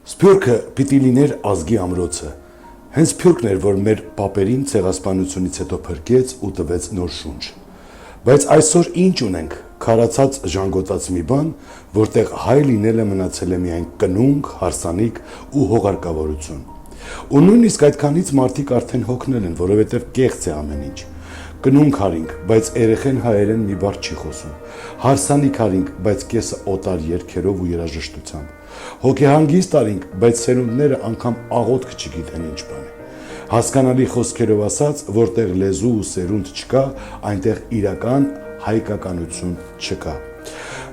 Սփյուռքը պիտի լիներ ազգի ամրոցը։ Հենց Սփյուռքն էր, որ մեր պապերին ցեղասպանությունից հետո փրկեց ու տվեց նոր շունչ։ Բայց այսօր ինչ ունենք, քարացած ժանգոտած մի բան, որտեղ հայ լինելը մնացել է միայն կնունկ, հարսանիք ու հողարկավորություն։ Ու նույնիսկ այդքանից մարդիկ արդեն հոգնել են, որովհետև կեղծ է ամեն ինչ։ Կնունկ արինք, բայց երեխեն հայերեն մի բառ չի խոսում։ Հարսանիք արինք, բայց կեսը օտար երգերով ու երաժշտությամբ։ Հոգեհանգիստ արինք, բայց սերունդները անգամ աղոթք չգիտեն ինչ բան է։ Հասկանալի խոսքերով ասած, որտեղ լեզու ու սերունդ չկա, այնտեղ իրական հայկականություն չկա։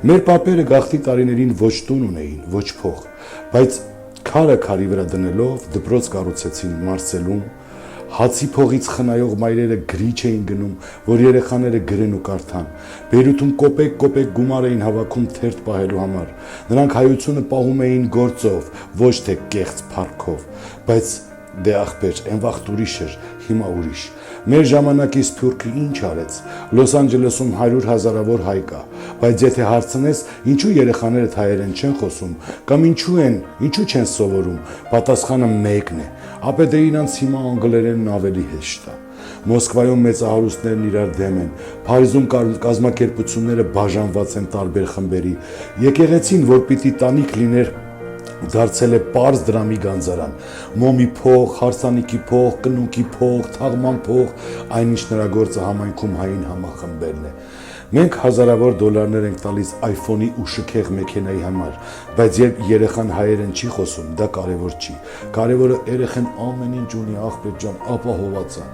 Մեր պապերը գաղթի տարիներին ոչ տուն ունեին, ոչ փող, բայց քարը քարի վրա դնելով դպրոց կառուցեցին Մարսելում, հացի փողից խնայող մայրերը գրիչ էին գնում, որ երեխաները գրեն ու կարդան։ Բեյրութում կոպեկ գումար էին հավաքում թերթ պահելու համար։ Նրանք հայությունը պահում էին գործով, ոչ թե կեղծ փառքով։ Բայց դե ախպեր, այն վաղտ ուրիշ էր, հիմա ուրիշ։ Մեր ժամանակի Սփյուռքը ինչ արեց։ Լոս Անջելեսում 100,000-ավոր հայ կա, բայց եթե հարցնես, ինչու երեխաներդ հայերեն չեն խոսում, կամ ինչու չեն սովորում, պատասխանը մեկն է։ Ապա դե իրանց հիմա անգլերենն ավելի հեշտ է։ Մոսկվայում մեծահարուստներն իրար դեմ են, Փարիզում կազմակերպությունները բաժանված են տարբեր խմբերի։ Եկեղեցին, որ պիտի տանիք լիներ, դարձել է պարզ դրամի գանձարան։ Մոմի փող, հարսանիքի փող, կնունկի փող, թաղման փող, այնինչ նրա գործը համայնքում հային համախմբելն է։ Մենք հազարավոր դոլարներ ենք տալիս iPhone-ի ու շքեղ մեքենայի համար, բայց երբ երեխան հայերեն չի խոսում, դա կարևոր չի։ Կարևորը երեխան ամեն ինչ ունի, աղբեր ջան, ապահոված է։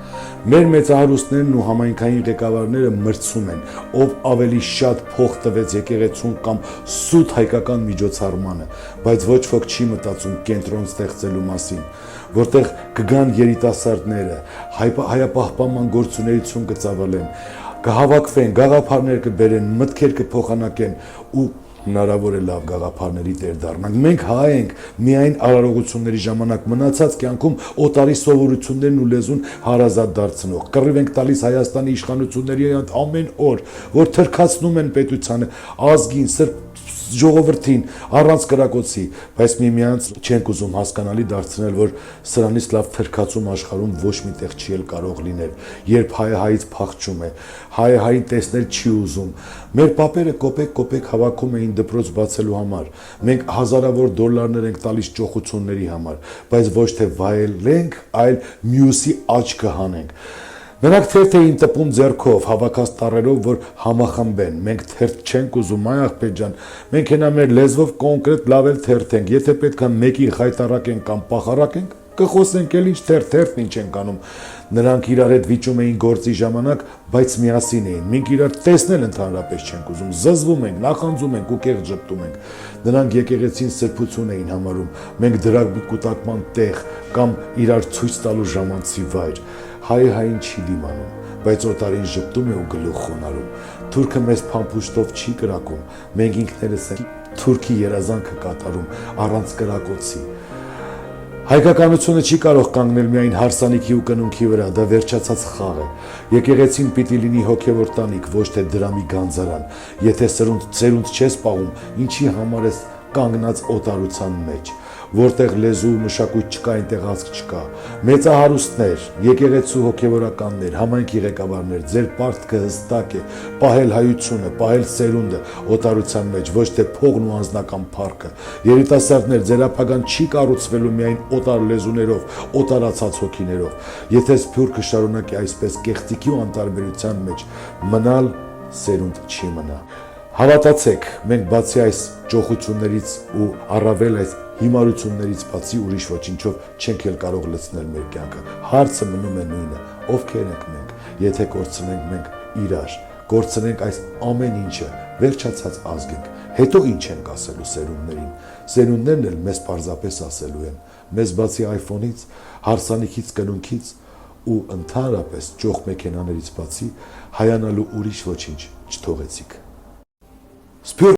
Մեր մեծահարուստներն ու համայնքային ղեկավարները մրցում են, ով ավելի շատ փող տվեց եկեղեցուն կամ սուտ հայկական միջոցառմանը, բայց ոչ ոք չի մտածում կենտրոն ստեղծելու մասին, որտեղ կգան երիտասարդները, հայապահպանման գործունեություն կծավալեն, կհավաքվեն, գաղափարներ կբերեն, մտքեր կփոխանակեն ու հնարավոր է լավ գաղափարների տեր դառնանք։ Մենք հայ ենք միայն արարողությունների ժամանակ, մնացած կյանքում օտարի սովորություններն ու լեզուն հարազատ դարձնող։ Կռիվ ենք տալիս Հայաստանի իշխանությունների ամեն օր, որ թրքացնում են պետությանը, ազգին, ժողովրդին, առանց կրակոցի, բայց միմյանց չենք ուզում հասկանալի դարձնել, որ սրանից լավ թրքացում աշխարհում ոչ մի տեղ չի էլ կարող լինել, երբ հայը հայից փախչում է, հայը հային տեսնել չի ուզում։ Մեր պապերը կոպեկ հավաքում էին դպրոց բացելու համար։ Մենք հազարավոր դոլարներ ենք տալիս ճոխությունների համար, բայց ոչ թե վայելենք, այլ մյուսի աչքը հանենք։ Նրանք թերթ էին տպում ձեռքով, հավաքած տառերով, որ համախմբեն։ Մենք թերթ չենք ուզում, այ աղբեր ջան, մենք հենա մեր լեզվով կոնկրետ լավ էլ թերթ ենք։ Եթե պետք է մեկի խայտարակենք կամ պախարակենք, կխոսենք էլ ինչ թերթն ինչ ենք անում։ Նրանք իրար հետ վիճում էին գործի ժամանակ, բայց միասին էին։ Մենք իրար տեսնել ընդհանրապես չենք ուզում, զզվում ենք, նախանձում ենք ու կեղծ ժպտում ենք։ Նրանք եկեղեցին սրբություն էին համարում, մենք դրակ կուտակման տեղ կամ իրար ցույց տալու ժամանցի վայր։ Հայը հային չի դիմանում, բայց օտարին ժպտում է ու գլուխ խոնարհում։ Թուրքը մեզ փամփուշտով չի կրակում, մենք ինքներս ենք թուրքի երազանքը կատարում առանց կրակոցի։ Հայկականությունը չի կարող կանգնել միայն հարսանիքի ու կնունքի վրա, դա վերջացած խաղ է։ Եկեղեցին պիտի լինի հոգևոր տանիք, ոչ թե դրամի գանձարան։ Եթե սերունդ չես պահում, ինչի համար ես կանգնած օտարության մեջ, որտեղ լեզու ու մշակույթ չկա, այնտեղ ազգ չկա։ Մեծահարուստներ, եկեղեցու հոգևորականներ, համայնքի ղեկավարներ, ձեր պարտքը հստակ է՝ պահել հայությունը, պահել սերունդը օտարության մեջ, ոչ թե փողն ու անձնական փառքը։ Երիտասարդներ, ձեր ապագան չի կառուցվելու միայն օտար լեզուներով, օտարացած հոգիներով։ Եթե Սփյուռքը շարունակի այսպես կեղծիքի ու անտարբերության մեջ մնալ, սերունդ չի մնա։ Հավատացեք, մենք բացի այս ճոխություններից ու առավել այս հիմարություններից բացի ուրիշ ոչինչով չենք էլ կարող լցնել մեր կյանքը։ Հարցը մնում է նույնը. ովքեր ենք մենք, եթե կորցնենք մենք իրար, կորցնենք այս ամեն ինչը, վերջացած ազգ ենք, հետո ինչ ենք ասելու սերունդներին։ Սերունդներն էլ մեզ պարզապես ասելու են. մեզ բացի iPhone-ից, հարսանիքից, կնունքից ու ընդհանրապես ճոխ մեքենաներից բացի հայանալու ուրիշ ոչինչ չթողեցիք։